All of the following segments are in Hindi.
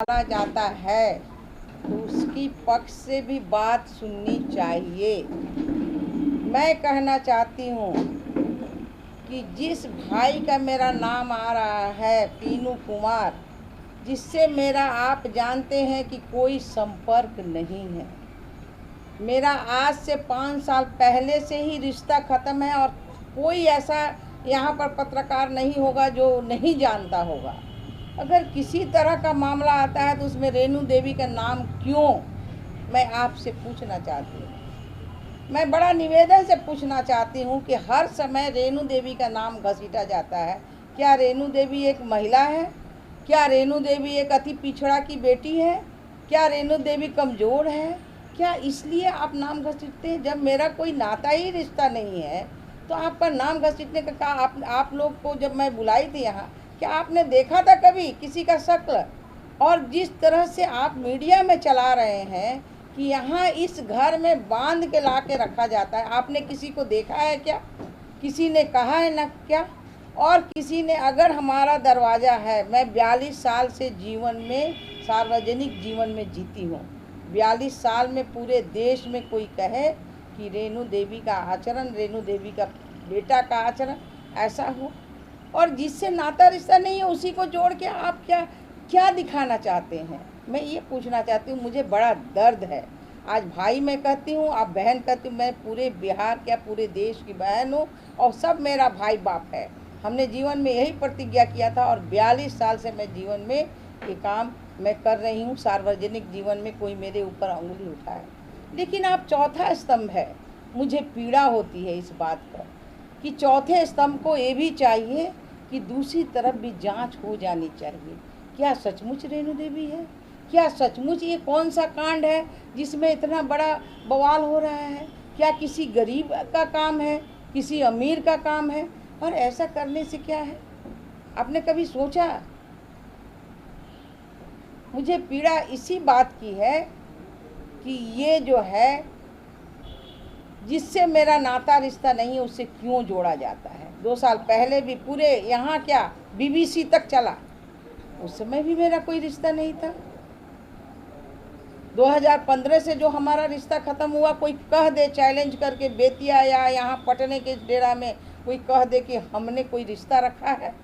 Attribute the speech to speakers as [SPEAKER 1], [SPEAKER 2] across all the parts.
[SPEAKER 1] माना जाता है तो उसकी पक्ष से भी बात सुननी चाहिए। मैं कहना चाहती हूँ कि जिस भाई का मेरा नाम आ रहा है पीनू कुमार, जिससे मेरा आप जानते हैं कि कोई संपर्क नहीं है। मेरा आज से 5 साल पहले से ही रिश्ता ख़त्म है और कोई ऐसा यहाँ पर पत्रकार नहीं होगा जो नहीं जानता होगा। अगर किसी तरह का मामला आता है तो उसमें रेणु देवी का नाम क्यों, मैं आपसे पूछना चाहती हूँ। मैं बड़ा निवेदन से पूछना चाहती हूँ कि हर समय रेणु देवी का नाम घसीटा जाता है। क्या रेणु देवी एक महिला है? क्या रेणु देवी एक अति पिछड़ा की बेटी है? क्या रेणु देवी कमज़ोर है? क्या इसलिए आप नाम घसीटते हैं? जब मेरा कोई नाता ही रिश्ता नहीं है तो आपका नाम घसीटने का कहा। आप लोग को जब मैं बुलाई थी यहाँ, क्या आपने देखा था कभी किसी का शक्ल? और जिस तरह से आप मीडिया में चला रहे हैं कि यहाँ इस घर में बांध के ला के रखा जाता है, आपने किसी को देखा है क्या? किसी ने कहा है ना क्या? और किसी ने, अगर हमारा दरवाज़ा है, मैं 42 साल से जीवन में, सार्वजनिक जीवन में जीती हूँ। 42 साल में पूरे देश में कोई कहे कि रेणु देवी का आचरण, रेणु देवी का बेटा का आचरण ऐसा हो, और जिससे नाता रिश्ता नहीं है उसी को जोड़ के आप क्या दिखाना चाहते हैं? मैं ये पूछना चाहती हूँ। मुझे बड़ा दर्द है। आज भाई मैं कहती हूँ, आप बहन कहती हूँ। मैं पूरे बिहार क्या पूरे देश की बहन हूँ और सब मेरा भाई बाप है। हमने जीवन में यही प्रतिज्ञा किया था और 42 साल से मैं जीवन में ये काम मैं कर रही हूँ। सार्वजनिक जीवन में कोई मेरे ऊपर उंगली उठाए, लेकिन आप चौथा स्तंभ है। मुझे पीड़ा होती है इस बात पर कि चौथे स्तंभ को ये भी चाहिए कि दूसरी तरफ भी जांच हो जानी चाहिए। क्या सचमुच रेणु देवी है? क्या सचमुच ये कौन सा कांड है जिसमें इतना बड़ा बवाल हो रहा है? क्या किसी गरीब का काम है, किसी अमीर का काम है? और ऐसा करने से क्या है? आपने कभी सोचा? मुझे पीड़ा इसी बात की है कि ये जो है, जिससे मेरा नाता रिश्ता नहीं है उससे क्यों जोड़ा जाता है। 2 साल पहले भी पूरे यहाँ क्या BBC तक चला, उस समय भी मेरा कोई रिश्ता नहीं था। 2015 से जो हमारा रिश्ता ख़त्म हुआ, कोई कह दे चैलेंज करके बेतिया या यहाँ पटने के डेरा में कोई कह दे कि हमने कोई रिश्ता रखा है,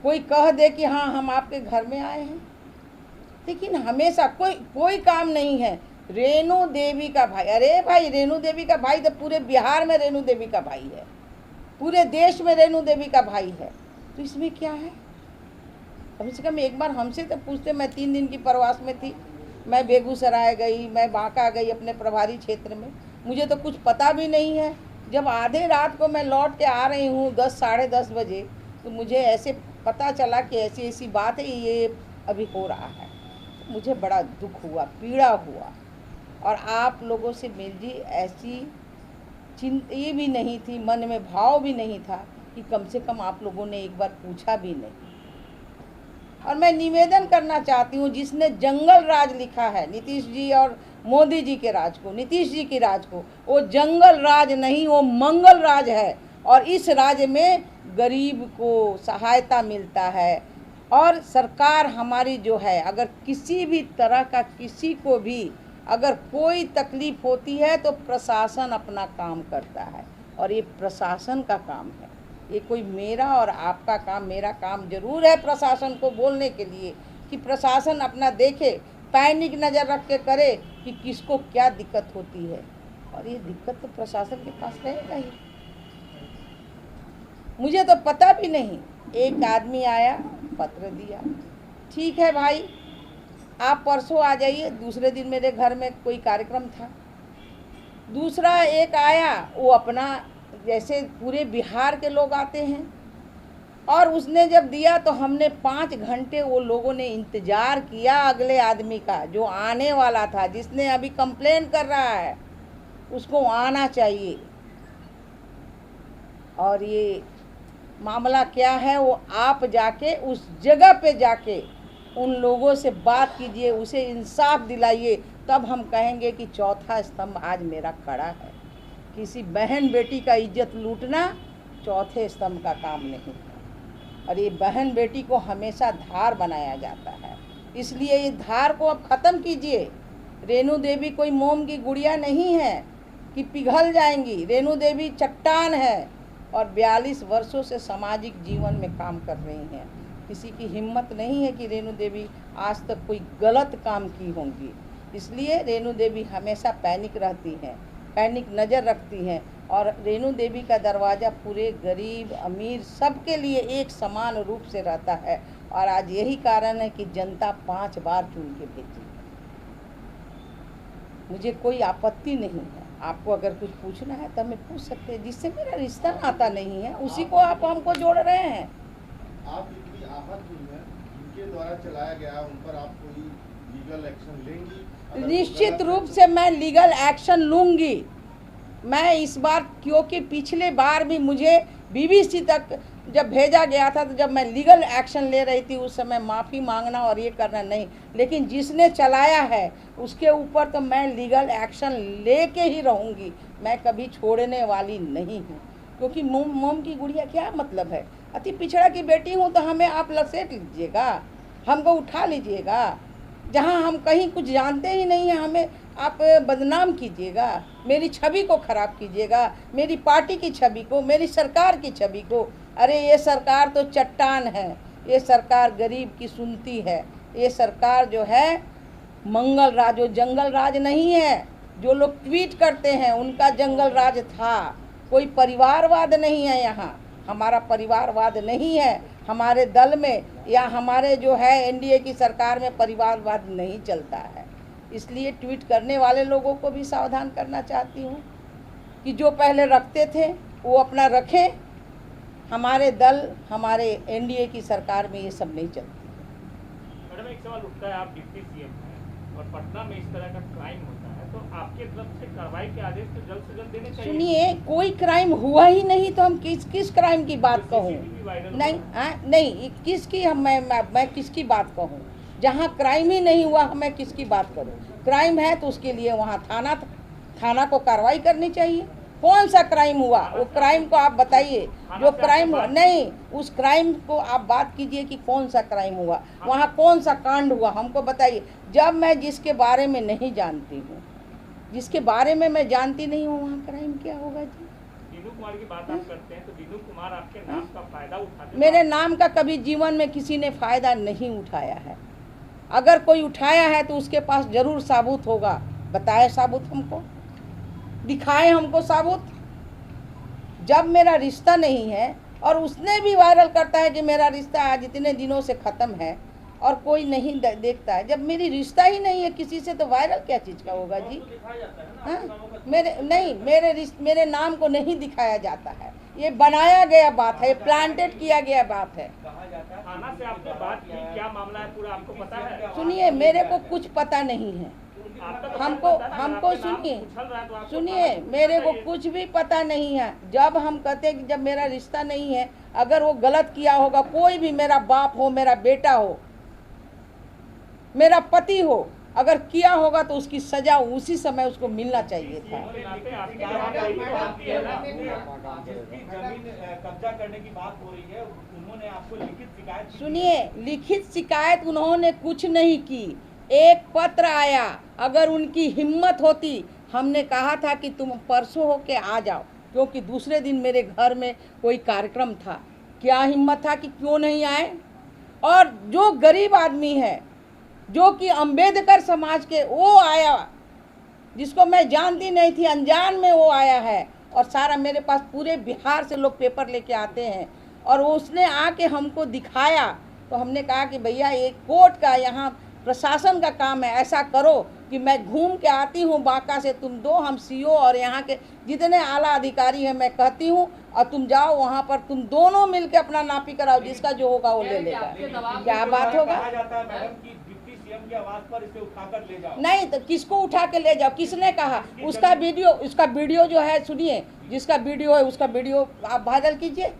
[SPEAKER 1] कोई कह दे कि हाँ हम आपके घर में आए हैं, लेकिन हमेशा कोई काम नहीं है। रेणु देवी का भाई, अरे भाई रेणु देवी का भाई तो पूरे बिहार में रेणु देवी का भाई है, पूरे देश में रेणु देवी का भाई है, तो इसमें क्या है? कम से कम एक बार हमसे तो पूछते। मैं 3 दिन की प्रवास में थी, मैं बेगूसराय गई, मैं बांका गई अपने प्रभारी क्षेत्र में, मुझे तो कुछ पता भी नहीं है। जब आधे रात को मैं लौट के आ रही हूँ 10 साढ़े 10 बजे, तो मुझे ऐसे पता चला कि ऐसी ऐसी बात है, ये अभी हो रहा है। मुझे बड़ा दुख हुआ, पीड़ा हुआ। और आप लोगों से मेरी ऐसी चिंता भी नहीं थी, मन में भाव भी नहीं था कि कम से कम आप लोगों ने एक बार पूछा भी नहीं। और मैं निवेदन करना चाहती हूँ, जिसने जंगल राज लिखा है नीतीश जी और मोदी जी के राज को, नीतीश जी की राज को, वो जंगल राज नहीं, वो मंगल राज है। और इस राज्य में गरीब को सहायता मिलता है। और सरकार हमारी जो है, अगर किसी भी तरह का किसी को भी अगर कोई तकलीफ होती है तो प्रशासन अपना काम करता है, और ये प्रशासन का काम है। ये कोई मेरा और आपका काम, मेरा काम जरूर है प्रशासन को बोलने के लिए कि प्रशासन अपना देखे, पैनिक नज़र रख के करे कि किसको क्या दिक्कत होती है। और ये दिक्कत तो प्रशासन के पास रहेगा ही। मुझे तो पता भी नहीं, एक आदमी आया, पत्र दिया, ठीक है भाई आप परसों आ जाइए। दूसरे दिन मेरे घर में कोई कार्यक्रम था। दूसरा एक आया, वो अपना जैसे पूरे बिहार के लोग आते हैं, और उसने जब दिया तो हमने 5 घंटे वो लोगों ने इंतज़ार किया अगले आदमी का, जो आने वाला था, जिसने अभी कंप्लेन कर रहा है उसको आना चाहिए। और ये मामला क्या है, वो आप जाके उस जगह पे जाके उन लोगों से बात कीजिए, उसे इंसाफ दिलाइए, तब हम कहेंगे कि चौथा स्तंभ आज मेरा खड़ा है। किसी बहन बेटी का इज्जत लूटना चौथे स्तंभ का काम नहीं है। और ये बहन बेटी को हमेशा धार बनाया जाता है। इसलिए ये धार को अब ख़त्म कीजिए। रेणु देवी कोई मोम की गुड़िया नहीं है कि पिघल जाएंगी। रेणु देवी चट्टान है और 42 वर्षों से सामाजिक जीवन में काम कर रही हैं। किसी की हिम्मत नहीं है कि रेणु देवी आज तक कोई गलत काम की होंगी। इसलिए रेणु देवी हमेशा पैनिक रहती हैं, पैनिक नज़र रखती हैं और रेणु देवी का दरवाज़ा पूरे गरीब अमीर सबके लिए एक समान रूप से रहता है। और आज यही कारण है कि जनता 5 बार चुन के भेजी। मुझे कोई आपत्ति नहीं है, आपको अगर कुछ पूछना है तो हमें पूछ सकते हैं। जिससे मेरा रिश्ता नाता नहीं है उसी को आप हमको जोड़ रहे हैं।
[SPEAKER 2] आप जितनी आहत हुई हैं, जिनके द्वारा चलाया गया उन पर आप कोई लीगल एक्शन लेंगी?
[SPEAKER 1] निश्चित रूप से मैं लीगल एक्शन लूँगी। मैं इस बार, क्योंकि पिछले बार भी मुझे बीबीसी तक जब भेजा गया था तो जब मैं लीगल एक्शन ले रही थी उस समय माफ़ी मांगना और ये करना नहीं, लेकिन जिसने चलाया है उसके ऊपर तो मैं लीगल एक्शन लेके ही रहूँगी। मैं कभी छोड़ने वाली नहीं हूँ, क्योंकि मोम की गुड़िया क्या मतलब है। अति पिछड़ा की बेटी हूँ तो हमें आप लसेट लीजिएगा, हमको उठा लीजिएगा। जहाँ हम कहीं कुछ जानते ही नहीं हैं हमें आप बदनाम कीजिएगा, मेरी छवि को ख़राब कीजिएगा, मेरी पार्टी की छवि को, मेरी सरकार की छवि को। अरे ये सरकार तो चट्टान है, ये सरकार गरीब की सुनती है। ये सरकार जो है मंगल राज, जो जंगल राज नहीं है। जो लोग ट्वीट करते हैं उनका जंगल राज था। कोई परिवारवाद नहीं है यहाँ, हमारा परिवारवाद नहीं है। हमारे दल में या हमारे जो है एनडीए की सरकार में परिवारवाद नहीं चलता है। इसलिए ट्वीट करने वाले लोगों को भी सावधान करना चाहती हूँ कि जो पहले रखते थे वो अपना रखें। हमारे दल, हमारे एनडीए की सरकार में ये सब नहीं चलती।
[SPEAKER 3] मैडम एक सवाल उठता है, आप डिप्टी सीएम हैं और पटना में इस तरह का क्राइम होता है तो आपके तरफ से कार्रवाई के आदेश तो जल्द से जल्द देने चाहिए।
[SPEAKER 1] सुनिए, कोई क्राइम हुआ ही नहीं तो हम किस क्राइम की बात कहूँ? नहीं, किसकी मैं किसकी बात कहूँ? जहाँ क्राइम ही नहीं हुआ मैं किसकी बात करूँ? क्राइम है तो उसके लिए वहाँ थाना को कार्रवाई करनी चाहिए। कौन सा क्राइम हुआ? वो क्राइम को आप बताइए। जो क्राइम हुआ नहीं, उस क्राइम को आप बात कीजिए कि कौन सा क्राइम हुआ, वहाँ कौन सा कांड हुआ, हमको बताइए। जब मैं जिसके बारे में नहीं जानती हूँ, जिसके बारे में मैं जानती नहीं हूँ, वहाँ क्राइम क्या होगा जी?
[SPEAKER 3] दीनू कुमार की बात आप करते हैं तो दीनू कुमार आपके नाम का फायदा उठाते हैं?
[SPEAKER 1] मेरे नाम का कभी जीवन में किसी ने फ़ायदा नहीं उठाया है। अगर कोई उठाया है तो उसके पास ज़रूर साबुत होगा। बताए साबुत, हमको दिखाए, हमको साबुत। जब मेरा रिश्ता नहीं है और उसने भी वायरल करता है कि मेरा रिश्ता आज इतने दिनों से ख़त्म है और कोई नहीं देखता है। जब मेरी रिश्ता ही नहीं है किसी से तो वायरल क्या चीज़ का होगा जी? हाँ, मेरे नाम को नहीं दिखाया जाता है। ये बनाया गया बात है, प्लांटेड किया गया बात है।
[SPEAKER 3] थाना से आपने बात की, क्या मामला है पूरा आपको पता है?
[SPEAKER 1] सुनिए, मेरे को कुछ पता नहीं है। हमको सुनिए, मेरे को कुछ भी पता नहीं है। जब हम कहते हैं कि जब मेरा रिश्ता नहीं है, अगर वो गलत किया होगा, कोई भी, मेरा बाप हो, मेरा बेटा हो, मेरा पति हो, अगर किया होगा तो उसकी सजा उसी समय उसको मिलना चाहिए था।
[SPEAKER 3] कब्जा करने की बात हो रही है, उन्होंने आपको लिखित शिकायत?
[SPEAKER 1] सुनिए, लिखित शिकायत उन्होंने कुछ नहीं की। एक पत्र आया। अगर उनकी हिम्मत होती, हमने कहा था कि तुम परसों होके आ जाओ, क्योंकि दूसरे दिन मेरे घर में कोई कार्यक्रम था। क्या हिम्मत था कि क्यों नहीं आए? और जो गरीब आदमी है, जो कि अंबेडकर समाज के, वो आया, जिसको मैं जानती नहीं थी, अनजान में वो आया है। और सारा मेरे पास पूरे बिहार से लोग पेपर लेके आते हैं और उसने आके हमको दिखाया। तो हमने कहा कि भैया ये कोर्ट का, यहाँ प्रशासन का काम है, ऐसा करो कि मैं घूम के आती हूँ बांका से, तुम दो, हम सीओ और यहाँ के जितने आला अधिकारी हैं मैं कहती हूँ, और तुम जाओ वहाँ पर, तुम दोनों मिलके अपना नापी कराओ, जिसका जो होगा वो ले लेगा। क्या बात होगा?
[SPEAKER 3] सीएम की आवाज पर इसे उठाकर ले जाओ।
[SPEAKER 1] नहीं तो किसको उठा के ले जाओ? किसने कहा? उसका वीडियो जो है, सुनिए, जिसका वीडियो है उसका वीडियो आप वायरल कीजिए।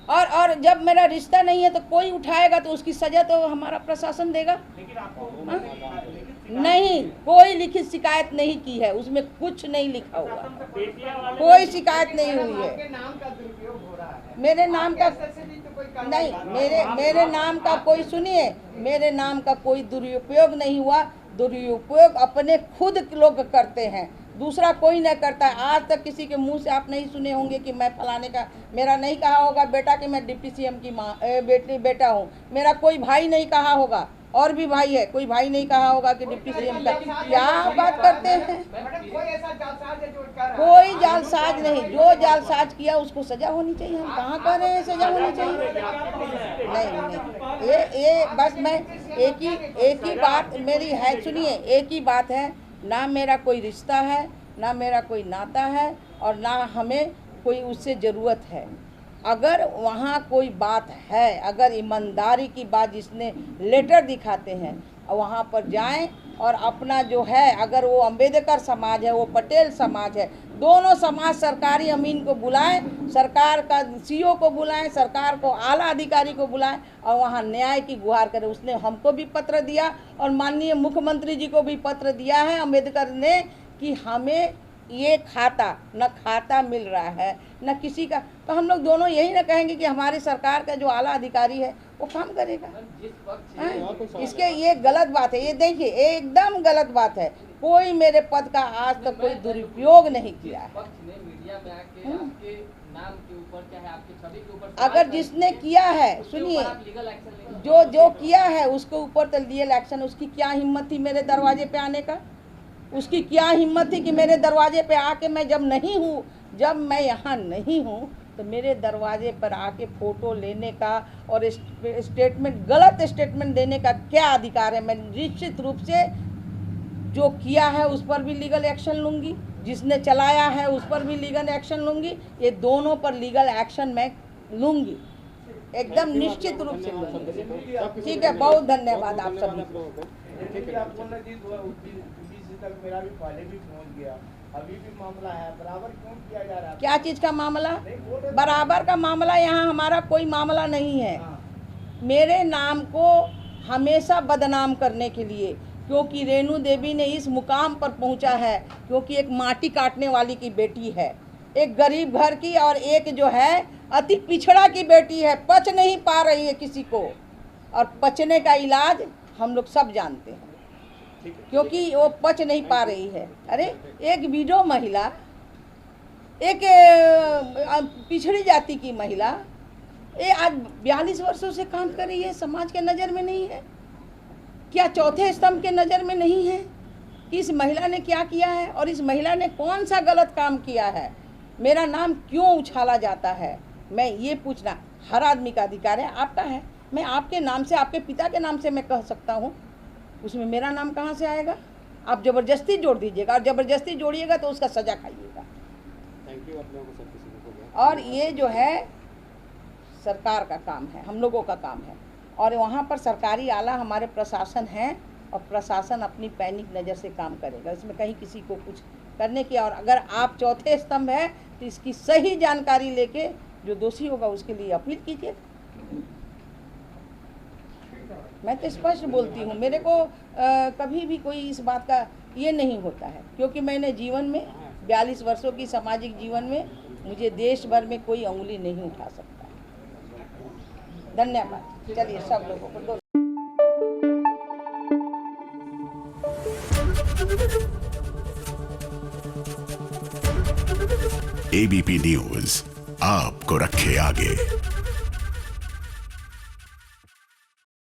[SPEAKER 1] और जब मेरा रिश्ता नहीं है तो कोई उठाएगा तो उसकी सजा तो हमारा प्रशासन देगा।
[SPEAKER 3] लेकिन आपको
[SPEAKER 1] नहीं, कोई लिखित शिकायत नहीं की है, उसमें कुछ नहीं लिखा हुआ, कोई शिकायत नहीं हुई है।
[SPEAKER 4] नाम का दुरुपयोग हो रहा है।
[SPEAKER 1] मेरे नाम का नहीं, मेरे नाम का कोई, सुनिए, मेरे नाम का कोई दुरुपयोग नहीं हुआ। दुरुपयोग अपने खुद लोग करते हैं, दूसरा कोई नहीं करता है। आज तक किसी के मुंह से आप नहीं सुने होंगे कि मैं फलाने का, मेरा नहीं कहा होगा बेटा कि मैं डिप्टी सीएम की माँ बेटा हूँ। मेरा कोई भाई नहीं कहा होगा, और भी भाई है, कोई भाई नहीं कहा होगा कि डिप्टी सीएम का। क्या बात करते हैं? कोई जालसाज नहीं, जो जालसाज किया उसको सजा होनी चाहिए। हम कहाँ कह रहे हैं सजा होनी चाहिए? नहीं, ये बस मैं एक ही बात मेरी है, सुनिए, एक ही बात है, ना मेरा कोई रिश्ता है, ना मेरा कोई नाता है, और ना हमें कोई उससे ज़रूरत है। अगर वहाँ कोई बात है, अगर ईमानदारी की बात, जिसने लेटर दिखाते हैं, वहाँ पर जाएं और अपना जो है, अगर वो अंबेडकर समाज है, वो पटेल समाज है, दोनों समाज सरकारी अमीन को बुलाएं, सरकार का सीओ को बुलाएं, सरकार को आला अधिकारी को बुलाएं, और वहाँ न्याय की गुहार करें। उसने हमको भी पत्र दिया और माननीय मुख्यमंत्री जी को भी पत्र दिया है अंबेडकर ने कि हमें ये खाता मिल रहा है, न किसी का। तो हम लोग दोनों यही ना कहेंगे कि हमारी सरकार का जो आला अधिकारी है वो काम करेगा। इसके ये गलत बात है, ये देखिए एकदम गलत बात है। कोई मेरे पद का आज तक कोई दुरुपयोग नहीं किया है। अगर जिसने किया है, सुनिए, जो किया है उसके ऊपर तो लीगल एक्शन। उसकी क्या हिम्मत थी मेरे दरवाजे पे आने का? उसकी क्या हिम्मत थी कि मेरे दरवाजे पे आके, मैं जब मैं यहाँ नहीं हूँ तो मेरे दरवाजे पर आके फ़ोटो लेने का और गलत स्टेटमेंट देने का क्या अधिकार है? मैं निश्चित रूप से जो किया है उस पर भी लीगल एक्शन लूँगी, जिसने चलाया है उस पर भी लीगल एक्शन लूँगी। ये दोनों पर लीगल एक्शन मैं लूँगी, एकदम निश्चित रूप से लूँगी। ठीक है, बहुत धन्यवाद आप सभी को।
[SPEAKER 4] मेरा भी पहले भी पहुंच गया, अभी भी मामला है, बराबर क्यों किया जा रहा है?
[SPEAKER 1] क्या चीज़ का मामला? बराबर का मामला यहाँ हमारा कोई मामला नहीं है। मेरे नाम को हमेशा बदनाम करने के लिए, क्योंकि रेणु देवी ने इस मुकाम पर पहुँचा है क्योंकि एक माटी काटने वाली की बेटी है, एक गरीब घर की, और एक जो है अति पिछड़ा की बेटी है, पच नहीं पा रही है किसी को, और पचने का इलाज हम लोग सब जानते हैं, क्योंकि वो पच नहीं पा रही है। अरे एक विडो महिला, एक पिछड़ी जाति की महिला, ये आज 42 वर्षों से काम कर रही है, समाज के नज़र में नहीं है क्या? चौथे स्तंभ के नज़र में नहीं है कि इस महिला ने क्या किया है और इस महिला ने कौन सा गलत काम किया है? मेरा नाम क्यों उछाला जाता है? मैं ये पूछना, हर आदमी का अधिकार है, आपका है। मैं आपके नाम से, आपके पिता के नाम से मैं कह सकता हूँ, उसमें मेरा नाम कहाँ से आएगा? आप ज़बरदस्ती जोड़ दीजिएगा, और ज़बरदस्ती जोड़िएगा तो उसका सज़ा खाइएगा।
[SPEAKER 2] Thank you. आप लोगों को सब किसी को
[SPEAKER 1] और ये जो है सरकार का काम है, हम लोगों का काम है, और वहाँ पर सरकारी आला हमारे प्रशासन है, और प्रशासन अपनी पैनिक नज़र से काम करेगा। इसमें कहीं किसी को कुछ करने की, और अगर आप चौथे स्तंभ है तो इसकी सही जानकारी लेके जो दोषी होगा उसके लिए अपील कीजिए। मैं तो स्पष्ट बोलती हूँ, मेरे को कभी भी कोई इस बात का ये नहीं होता है, क्योंकि मैंने जीवन में 42 वर्षों की सामाजिक जीवन में मुझे देश भर में कोई उंगली नहीं उठा सकता। धन्यवाद। चलिए सब लोगों को
[SPEAKER 5] एबीपी न्यूज़ आपको रखे आगे।